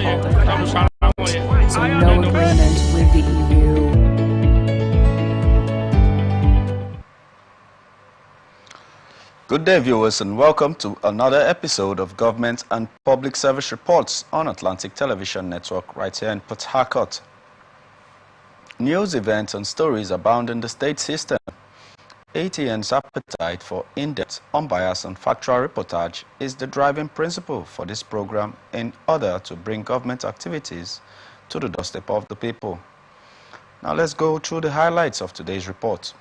So no agreement with the EU. Good day, viewers, and welcome to another episode of Government and Public Service Reports on Atlantic Television Network right here in Port Harcourt. News, events, and stories abound in the state system. ATN's appetite for in-depth, unbiased, and factual reportage is the driving principle for this program in order to bring government activities to the doorstep of the people. Now let's go through the highlights of today's report.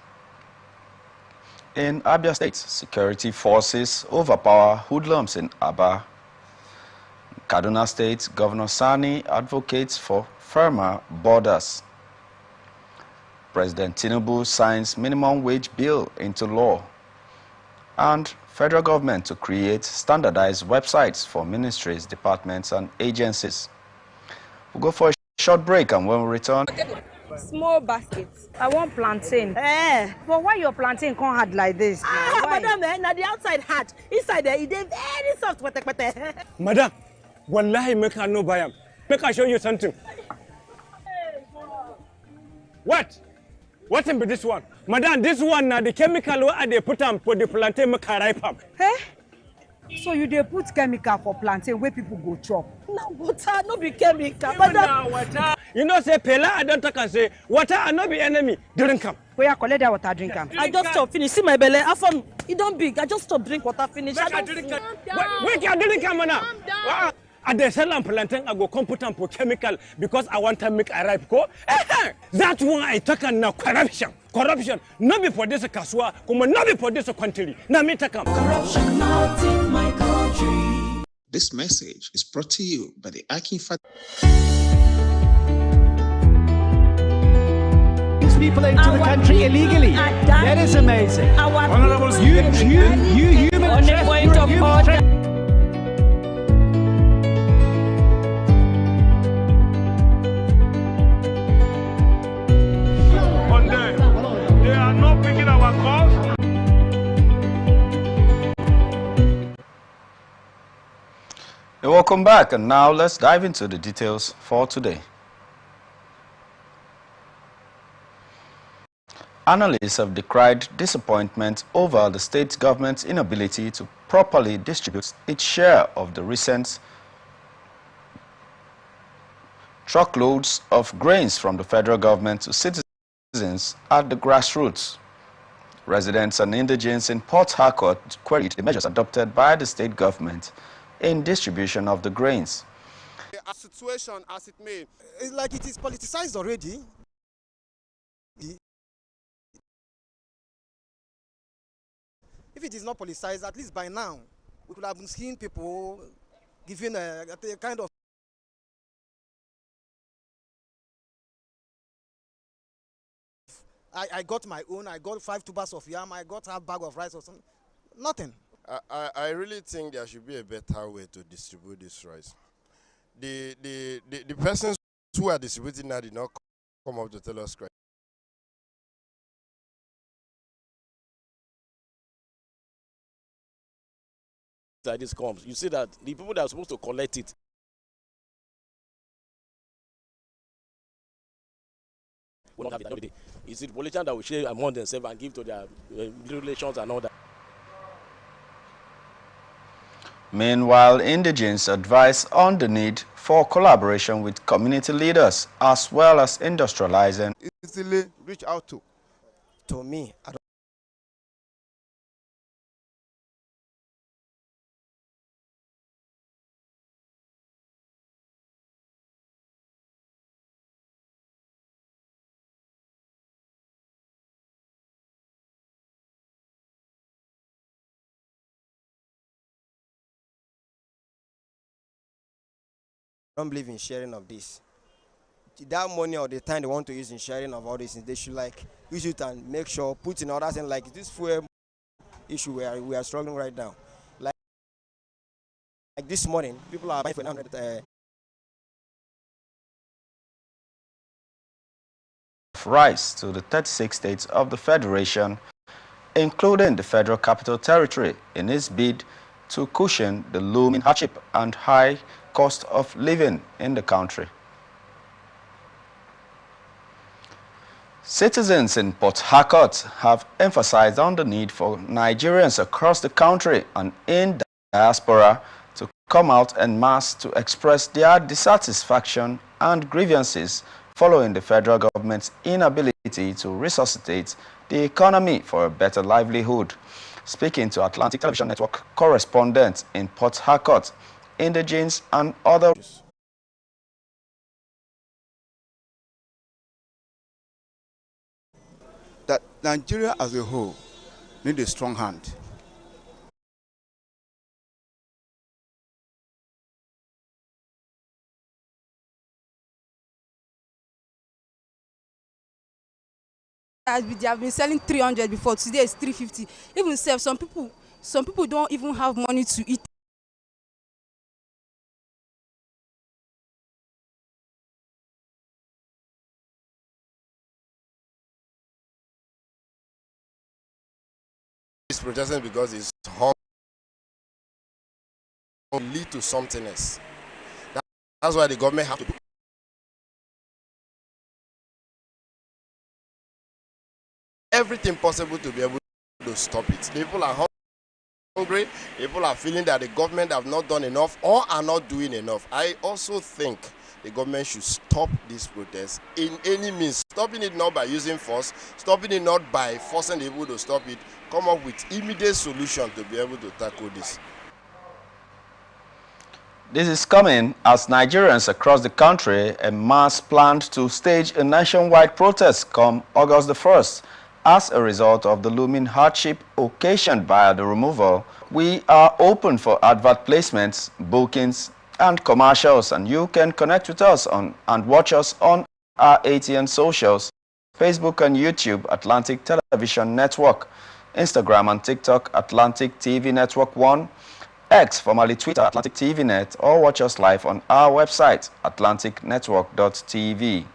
In Abia State, security forces overpower hoodlums in Aba. Kaduna State, Governor Sani advocates for firmer borders. President Tinubu signs minimum wage bill into law. And federal government to create standardized websites for ministries, departments, and agencies. We'll go for a short break, and when we return... Small baskets. I want plantain. But why your plantain can't hard like this? Madam, now the outside hard. Inside there, it is very soft. Madam, wallahi make I no buy them. Make I show you something. What? What in this one? Madam, this one now the chemical where they put on for the plantain make I ripe up. So you dey put chemical for plantain where people go chop? Now water, no be chemical. Water. You know, say Pela, I don't talk and say water and not be enemy. Drink them. Where you collect that water, drink them. I just stop finish. See my belly. I found it don't big. I just stop drink water finish. Wait, you drink them now. At the sell and plantain, I go come put on for chemical because I want to make a ripe go. That's why I talk now corruption. Corruption. Not be for this kaswa, come not be for this country. Now me take corruption not in my country. This message is brought to you by the Akin people into the country illegally. That is amazing. Honorables, you human They are not picking our calls. Welcome back, and now let's dive into the details for today. Analysts have decried disappointment over the state government's inability to properly distribute its share of the recent truckloads of grains from the federal government to citizens at the grassroots. Residents and indigents in Port Harcourt queried the measures adopted by the state government in distribution of the grains. A situation as it may, it's like it is politicized already. If it is not politicized, at least by now, we could have seen people giving a kind of I got my own, I got 5 tubers of yam, I got half bag of rice or something. Nothing. I really think there should be a better way to distribute this rice. The persons who are distributing now did not come up to tell us correct. That this comes, you see that the people that are supposed to collect it will not have it at the end of the day. It's the politicians that will share among themselves and give to their relations and all that. Meanwhile, indigents advise on the need for collaboration with community leaders as well as industrializing. Easily reach out To me, I don't believe in sharing of this. That money or the time they want to use in sharing of all these things, they should like use it and make sure put in others and like this fuel issue where we are struggling right now. Like this morning, people are buying for 100. Rice to the 36 states of the Federation, including the Federal Capital Territory, in its bid to cushion the looming hardship and high cost of living in the country. Citizens in Port Harcourt have emphasized on the need for Nigerians across the country and in diaspora to come out en masse to express their dissatisfaction and grievances following the federal government's inability to resuscitate the economy for a better livelihood. Speaking to Atlantic Television Network correspondents in Port Harcourt, indigents and others. That Nigeria as a whole need a strong hand. They have been selling 300 before. Today is 350. Even some people don't even have money to eat. It's protesting because it's lead to something else. That's why the government have to do everything possible to be able to stop it. People are hungry, people are feeling that the government have not done enough or are not doing enough. I also think the government should stop this protest in any means, stopping it not by using force, stopping it not by forcing the people to stop it, come up with immediate solution to be able to tackle this. This is coming as Nigerians across the country en masse planned to stage a nationwide protest come August the 1st. As a result of the looming hardship occasioned by the removal, we are open for advert placements, bookings, and commercials, and you can connect with us and watch us on our ATN socials, Facebook and YouTube, Atlantic Television Network, Instagram and TikTok, Atlantic TV Network 1, X, formerly Twitter, Atlantic TV Net, or watch us live on our website, atlanticnetwork.tv.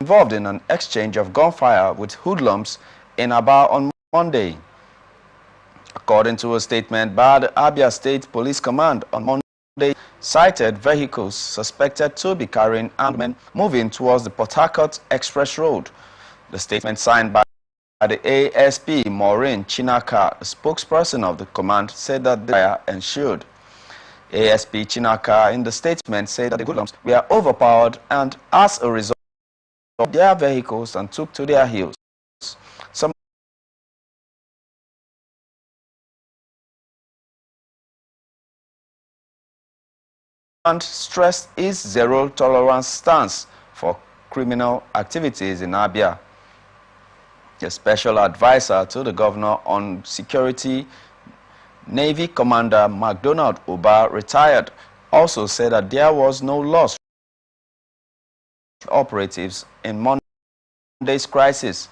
Involved in an exchange of gunfire with hoodlums in Aba on Monday. According to a statement by the Abia State Police Command on Monday, cited vehicles suspected to be carrying armed men moving towards the Port Harcourt Express Road. The statement signed by the ASP Maureen Chinaka, the spokesperson of the command, said that the fire ensued. ASP Chinaka in the statement said that the hoodlums were overpowered and as a result of their vehicles and took to their heels. Some and stressed its zero tolerance stance for criminal activities in Abia. A special advisor to the governor on security, Navy Commander MacDonald Oba, retired, also said that there was no loss operatives in Monday's crisis.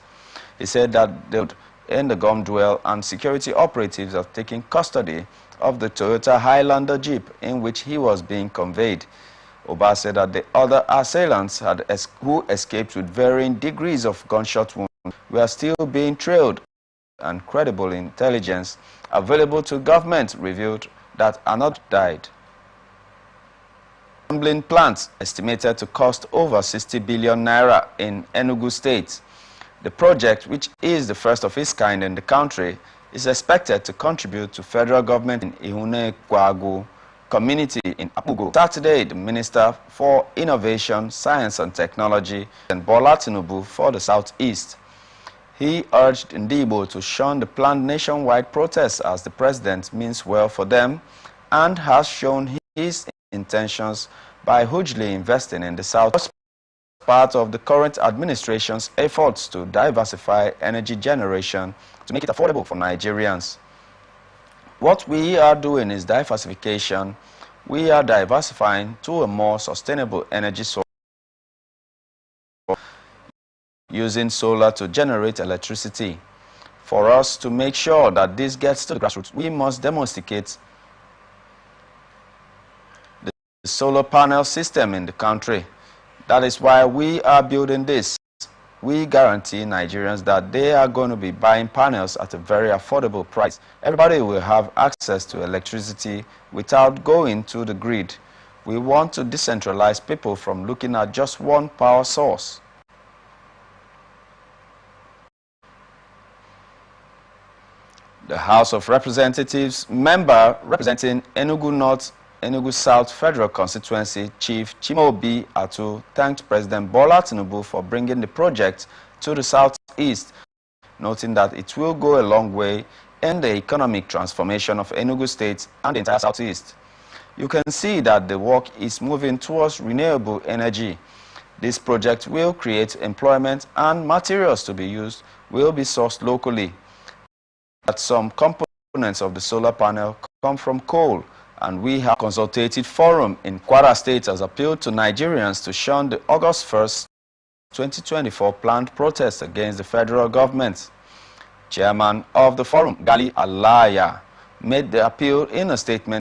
He said that in the gun duel and security operatives have taken custody of the Toyota Highlander Jeep in which he was being conveyed. Oba said that the other assailants who escaped with varying degrees of gunshot wounds were still being trailed, and credible intelligence available to government revealed that another died. Gambling plants estimated to cost over 60 billion naira in Enugu State. The project, which is the first of its kind in the country, is expected to contribute to federal government in Ihune Kwagu community in Apugo. Saturday, the Minister for Innovation, Science and Technology, and Bola Tinubu for the Southeast. He urged Ndibo to shun the planned nationwide protests as the president means well for them and has shown his intentions by hugely investing in the South as part of the current administration's efforts to diversify energy generation to make it affordable for Nigerians. What we are doing is diversification. We are diversifying to a more sustainable energy source, using solar to generate electricity. For us to make sure that this gets to the grassroots, we must domesticate the solar panel system in the country. That is why we are building this. we guarantee Nigerians that they are going to be buying panels at a very affordable price. Everybody will have access to electricity without going to the grid. We want to decentralize people from looking at just one power source. The House of Representatives member representing Enugu North, Enugu South Federal Constituency, Chief Chimaobi Atu, thanked President Bola Tinubu for bringing the project to the southeast, noting that it will go a long way in the economic transformation of Enugu State and the entire southeast. You can see that the work is moving towards renewable energy. This project will create employment, and materials to be used will be sourced locally. That some components of the solar panel come from coal, and we have consultative forum in Kwara State has appealed to Nigerians to shun the August 1st, 2024 planned protest against the federal government. Chairman of the forum, Gali Alaya, made the appeal in a statement